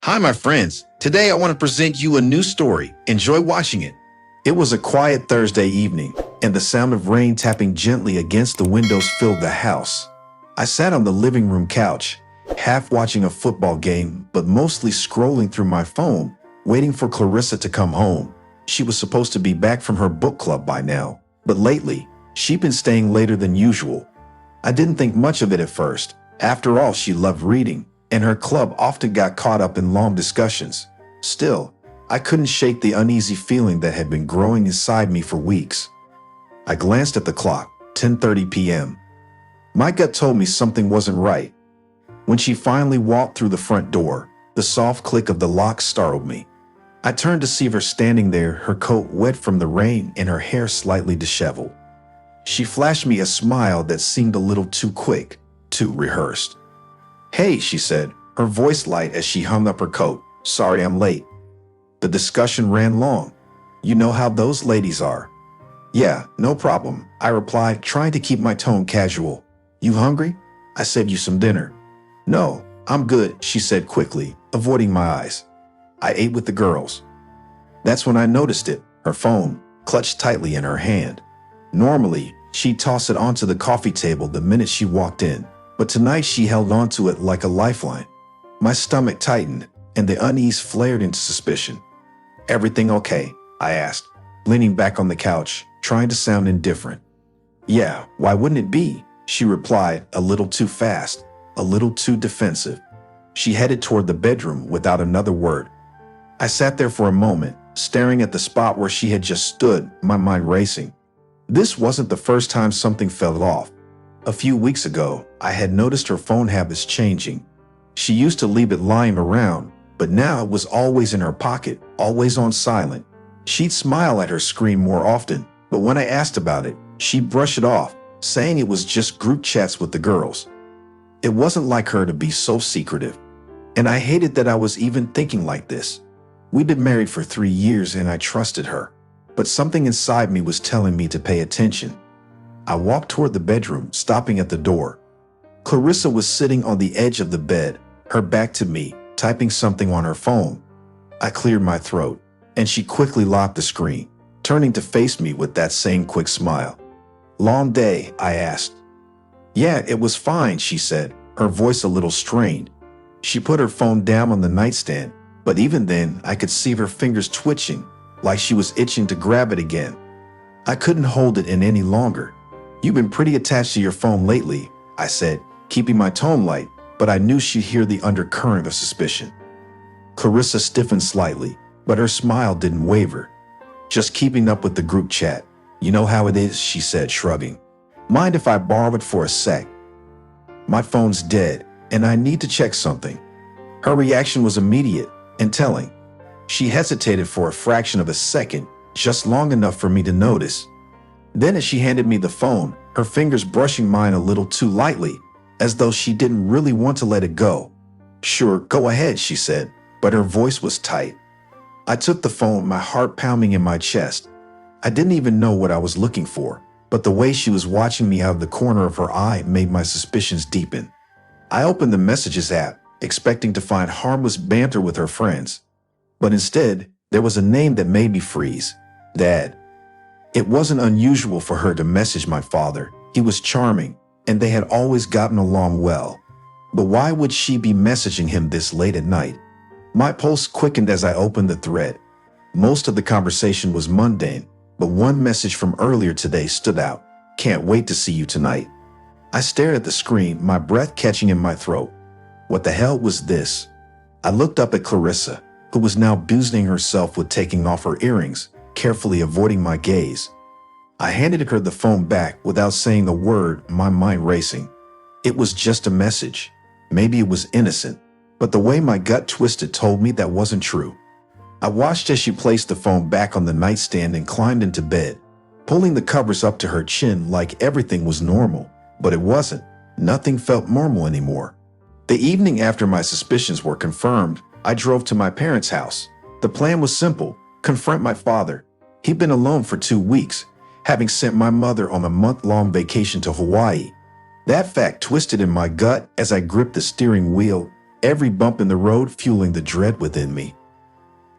Hi, my friends. Today I want to present you a new story. Enjoy watching it. It was a quiet Thursday evening, and the sound of rain tapping gently against the windows filled the house. I sat on the living room couch, half watching a football game, but mostly scrolling through my phone, waiting for Clarissa to come home. She was supposed to be back from her book club by now, but lately, she'd been staying later than usual. I didn't think much of it at first. After all, she loved reading, and her club often got caught up in long discussions. Still, I couldn't shake the uneasy feeling that had been growing inside me for weeks. I glanced at the clock, 10:30 p.m. My gut told me something wasn't right. When she finally walked through the front door, the soft click of the lock startled me. I turned to see her standing there, her coat wet from the rain and her hair slightly disheveled. She flashed me a smile that seemed a little too quick, too rehearsed. "Hey," she said, her voice light as she hung up her coat. "Sorry I'm late." The discussion ran long. "You know how those ladies are." "Yeah, no problem," I replied, trying to keep my tone casual. "You hungry? I saved you some dinner." "No, I'm good," she said quickly, avoiding my eyes. "I ate with the girls." That's when I noticed it, her phone, clutched tightly in her hand. Normally, she'd toss it onto the coffee table the minute she walked in, but tonight she held onto it like a lifeline. My stomach tightened, and the unease flared into suspicion. "Everything okay?" I asked, leaning back on the couch, trying to sound indifferent. "Yeah, why wouldn't it be?" she replied, a little too fast, a little too defensive. She headed toward the bedroom without another word. I sat there for a moment, staring at the spot where she had just stood, my mind racing. This wasn't the first time something fell off. A few weeks ago, I had noticed her phone habits changing. She used to leave it lying around, but now it was always in her pocket, always on silent. She'd smile at her screen more often, but when I asked about it, she'd brush it off, saying it was just group chats with the girls. It wasn't like her to be so secretive, and I hated that I was even thinking like this. We'd been married for 3 years and I trusted her, but something inside me was telling me to pay attention. I walked toward the bedroom, stopping at the door. Clarissa was sitting on the edge of the bed, her back to me, typing something on her phone. I cleared my throat, and she quickly locked the screen, turning to face me with that same quick smile. "Long day?" I asked. "Yeah, it was fine," she said, her voice a little strained. She put her phone down on the nightstand, but even then I could see her fingers twitching, like she was itching to grab it again. I couldn't hold it in any longer. "You've been pretty attached to your phone lately," I said, keeping my tone light, but I knew she'd hear the undercurrent of suspicion. Clarissa stiffened slightly, but her smile didn't waver. "Just keeping up with the group chat. You know how it is," she said, shrugging. "Mind if I borrow it for a sec? My phone's dead, and I need to check something." Her reaction was immediate and telling. She hesitated for a fraction of a second, just long enough for me to notice. Then as she handed me the phone, her fingers brushing mine a little too lightly, as though she didn't really want to let it go. "Sure, go ahead," she said, but her voice was tight. I took the phone, my heart pounding in my chest. I didn't even know what I was looking for, but the way she was watching me out of the corner of her eye made my suspicions deepen. I opened the Messages app, expecting to find harmless banter with her friends. But instead, there was a name that made me freeze. Dad. It wasn't unusual for her to message my father. He was charming, and they had always gotten along well. But why would she be messaging him this late at night? My pulse quickened as I opened the thread. Most of the conversation was mundane, but one message from earlier today stood out. "Can't wait to see you tonight." I stared at the screen, my breath catching in my throat. What the hell was this? I looked up at Clarissa, who was now busying herself with taking off her earrings, carefully avoiding my gaze. I handed her the phone back without saying a word, my mind racing. It was just a message. Maybe it was innocent, but the way my gut twisted told me that wasn't true. I watched as she placed the phone back on the nightstand and climbed into bed, pulling the covers up to her chin like everything was normal, but it wasn't. Nothing felt normal anymore. The evening after my suspicions were confirmed, I drove to my parents' house. The plan was simple: confront my father. He'd been alone for 2 weeks, having sent my mother on a month-long vacation to Hawaii. That fact twisted in my gut as I gripped the steering wheel, every bump in the road fueling the dread within me.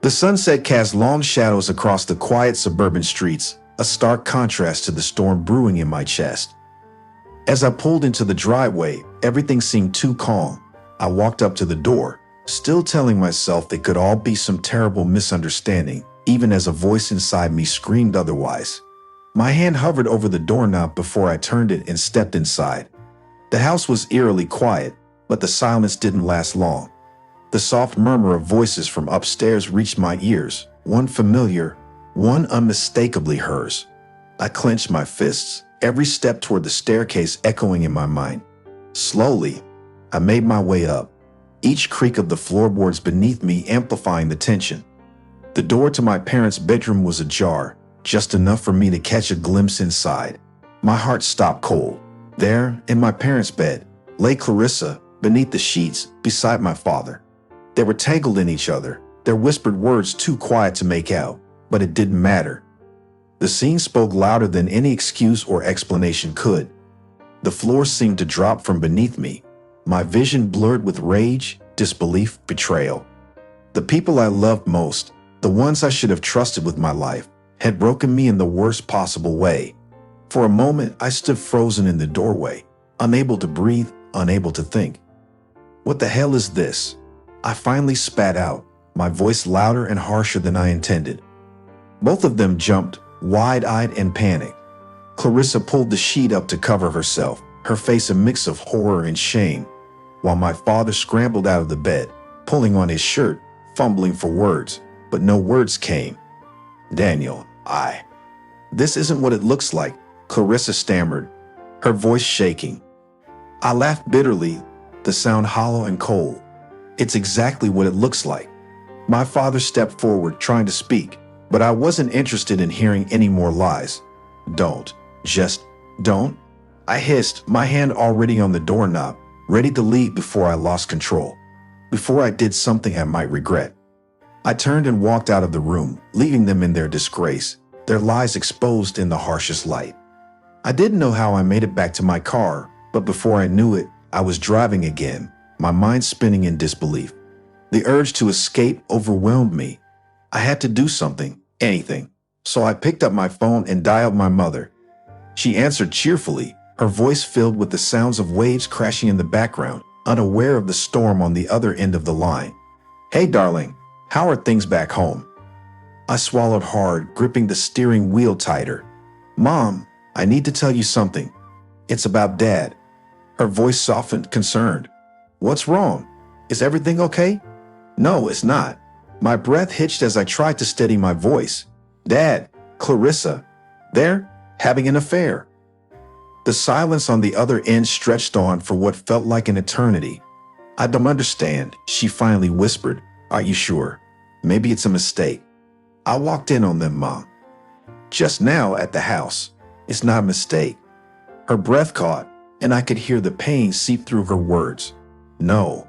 The sunset cast long shadows across the quiet suburban streets, a stark contrast to the storm brewing in my chest. As I pulled into the driveway, everything seemed too calm. I walked up to the door, still telling myself it could all be some terrible misunderstanding, even as a voice inside me screamed otherwise. My hand hovered over the doorknob before I turned it and stepped inside. The house was eerily quiet, but the silence didn't last long. The soft murmur of voices from upstairs reached my ears, one familiar, one unmistakably hers. I clenched my fists, every step toward the staircase echoing in my mind. Slowly, I made my way up, each creak of the floorboards beneath me amplifying the tension. The door to my parents' bedroom was ajar, just enough for me to catch a glimpse inside. My heart stopped cold. There, in my parents' bed, lay Clarissa, beneath the sheets, beside my father. They were tangled in each other, their whispered words too quiet to make out, but it didn't matter. The scene spoke louder than any excuse or explanation could. The floor seemed to drop from beneath me, my vision blurred with rage, disbelief, betrayal. The people I loved most, the ones I should have trusted with my life, had broken me in the worst possible way. For a moment, I stood frozen in the doorway, unable to breathe, unable to think. What the hell is this? I finally spat out, my voice louder and harsher than I intended. Both of them jumped, wide-eyed and panicked. Clarissa pulled the sheet up to cover herself, her face a mix of horror and shame, while my father scrambled out of the bed, pulling on his shirt, fumbling for words, but no words came. Daniel, This isn't what it looks like, Clarissa stammered, her voice shaking. I laughed bitterly, the sound hollow and cold. It's exactly what it looks like. My father stepped forward, trying to speak, but I wasn't interested in hearing any more lies. Don't. Just don't. I hissed, my hand already on the doorknob, ready to leave before I lost control, before I did something I might regret. I turned and walked out of the room, leaving them in their disgrace, their lies exposed in the harshest light. I didn't know how I made it back to my car, but before I knew it, I was driving again, my mind spinning in disbelief. The urge to escape overwhelmed me. I had to do something, anything. So I picked up my phone and dialed my mother. She answered cheerfully, her voice filled with the sounds of waves crashing in the background, unaware of the storm on the other end of the line. Hey, darling, how are things back home? I swallowed hard, gripping the steering wheel tighter. Mom, I need to tell you something. It's about Dad. Her voice softened, concerned. What's wrong? Is everything okay? No, it's not. My breath hitched as I tried to steady my voice. Dad, Clarissa, they're having an affair. The silence on the other end stretched on for what felt like an eternity. I don't understand, she finally whispered. Are you sure? Maybe it's a mistake. I walked in on them, Mom. Just now at the house. It's not a mistake. Her breath caught, and I could hear the pain seep through her words. No,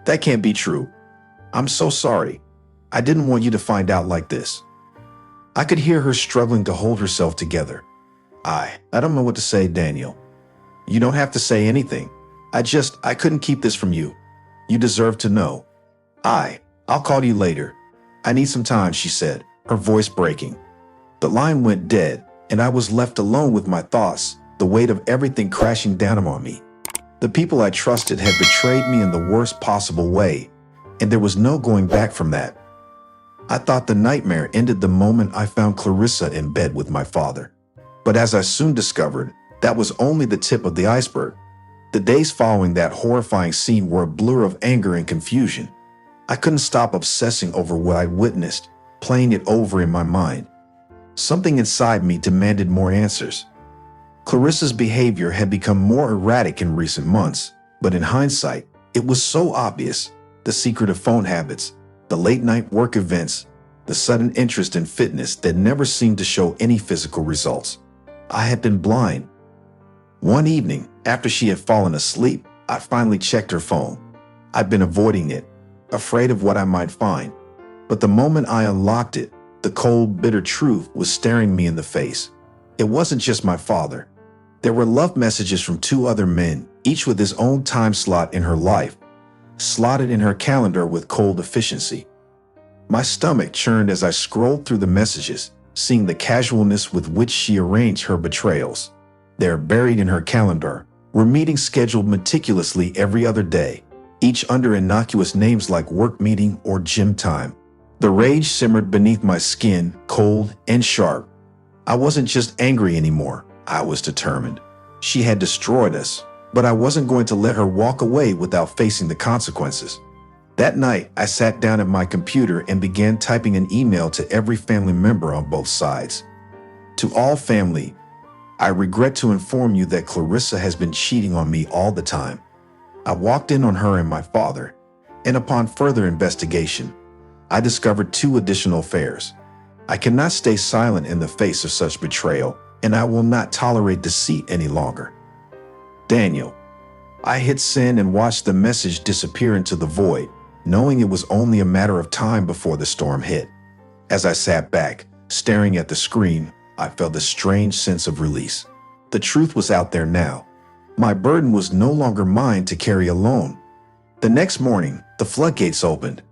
that can't be true. I'm so sorry. I didn't want you to find out like this. I could hear her struggling to hold herself together. I don't know what to say, Daniel. You don't have to say anything. I couldn't keep this from you. You deserve to know. I'll call you later. I need some time, she said, her voice breaking. The line went dead, and I was left alone with my thoughts, the weight of everything crashing down on me. The people I trusted had betrayed me in the worst possible way, and there was no going back from that. I thought the nightmare ended the moment I found Clarissa in bed with my father. But as I soon discovered, that was only the tip of the iceberg. The days following that horrifying scene were a blur of anger and confusion. I couldn't stop obsessing over what I'd witnessed, playing it over in my mind. Something inside me demanded more answers. Clarissa's behavior had become more erratic in recent months, but in hindsight, it was so obvious. The secretive phone habits, the late-night work events, the sudden interest in fitness that never seemed to show any physical results. I had been blind. One evening, after she had fallen asleep, I finally checked her phone. I'd been avoiding it, afraid of what I might find. But the moment I unlocked it, the cold, bitter truth was staring me in the face. It wasn't just my father. There were love messages from two other men, each with his own time slot in her life. slotted in her calendar with cold efficiency. My stomach churned as I scrolled through the messages, seeing the casualness with which she arranged her betrayals. They're buried in her calendar, were meetings scheduled meticulously every other day, each under innocuous names like work meeting or gym time. The rage simmered beneath my skin, cold and sharp. I wasn't just angry anymore, I was determined. She had destroyed us, but I wasn't going to let her walk away without facing the consequences. That night, I sat down at my computer and began typing an email to every family member on both sides. To all family, I regret to inform you that Clarissa has been cheating on me all the time. I walked in on her and my father, and upon further investigation, I discovered 2 additional affairs. I cannot stay silent in the face of such betrayal, and I will not tolerate deceit any longer. Daniel. I hit send and watched the message disappear into the void, knowing it was only a matter of time before the storm hit. As I sat back, staring at the screen, I felt a strange sense of release. The truth was out there now. My burden was no longer mine to carry alone. The next morning, the floodgates opened.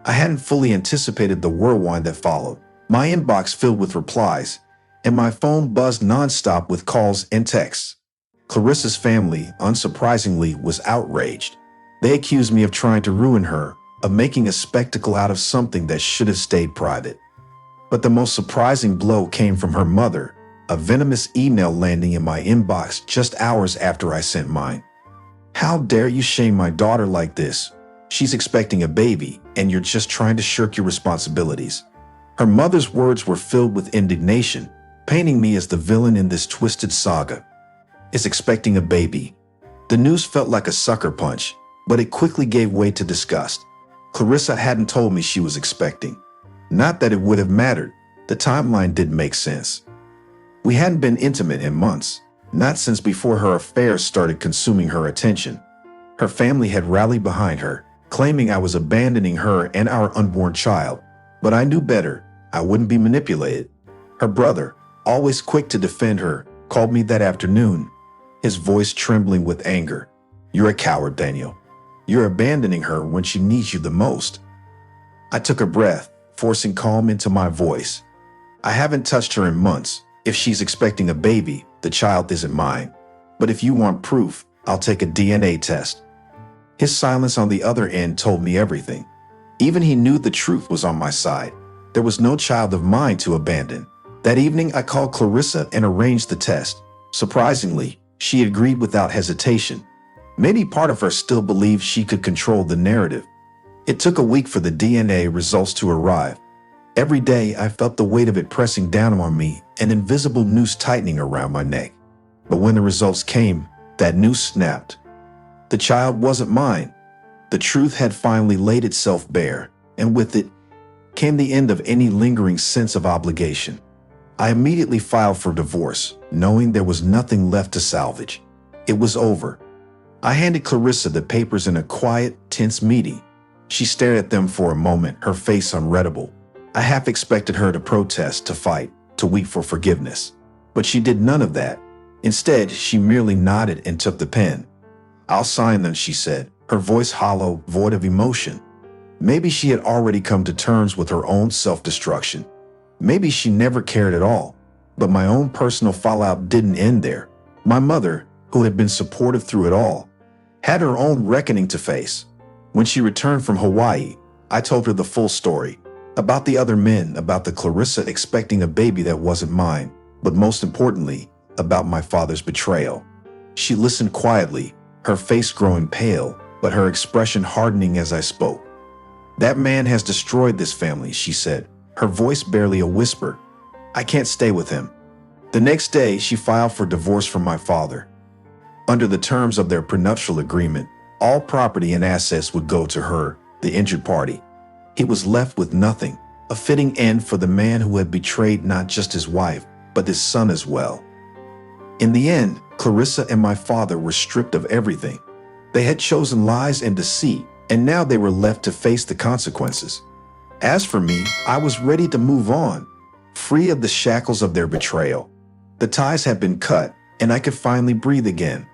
I hadn't fully anticipated the whirlwind that followed. My inbox filled with replies, and my phone buzzed nonstop with calls and texts. Clarissa's family, unsurprisingly, was outraged. They accused me of trying to ruin her, of making a spectacle out of something that should have stayed private. But the most surprising blow came from her mother, a venomous email landing in my inbox just hours after I sent mine. "How dare you shame my daughter like this? She's expecting a baby, and you're just trying to shirk your responsibilities." Her mother's words were filled with indignation, painting me as the villain in this twisted saga. Is expecting a baby. The news felt like a sucker punch, but it quickly gave way to disgust. Clarissa hadn't told me she was expecting. Not that it would have mattered. The timeline didn't make sense. We hadn't been intimate in months, not since before her affairs started consuming her attention. Her family had rallied behind her, claiming I was abandoning her and our unborn child. But I knew better. I wouldn't be manipulated. Her brother, always quick to defend her, called me that afternoon, his voice trembling with anger. "You're a coward, Daniel. You're abandoning her when she needs you the most." I took a breath, forcing calm into my voice. "I haven't touched her in months. If she's expecting a baby, the child isn't mine. But if you want proof, I'll take a DNA test." His silence on the other end told me everything. Even he knew the truth was on my side. There was no child of mine to abandon. That evening, I called Clarissa and arranged the test. Surprisingly, she agreed without hesitation. Maybe part of her still believed she could control the narrative. It took a week for the DNA results to arrive. Every day, I felt the weight of it pressing down on me, an invisible noose tightening around my neck. But when the results came, that noose snapped. The child wasn't mine. The truth had finally laid itself bare, and with it came the end of any lingering sense of obligation. I immediately filed for divorce, knowing there was nothing left to salvage. It was over. I handed Clarissa the papers in a quiet, tense meeting. She stared at them for a moment, her face unreadable. I half expected her to protest, to fight, to weep for forgiveness. But she did none of that. Instead, she merely nodded and took the pen. "I'll sign them," she said, her voice hollow, void of emotion. Maybe she had already come to terms with her own self-destruction. Maybe she never cared at all. But my own personal fallout didn't end there. My mother, who had been supportive through it all, had her own reckoning to face. When she returned from Hawaii, I told her the full story. About the other men, about the Clarissa expecting a baby that wasn't mine, but most importantly, about my father's betrayal. She listened quietly, her face growing pale, but her expression hardening as I spoke. "That man has destroyed this family," she said, her voice barely a whisper. "I can't stay with him." The next day, she filed for divorce from my father. Under the terms of their prenuptial agreement, all property and assets would go to her, the injured party. He was left with nothing, a fitting end for the man who had betrayed not just his wife, but his son as well. In the end, Clarissa and my father were stripped of everything. They had chosen lies and deceit, and now they were left to face the consequences. As for me, I was ready to move on, free of the shackles of their betrayal. The ties had been cut, and I could finally breathe again.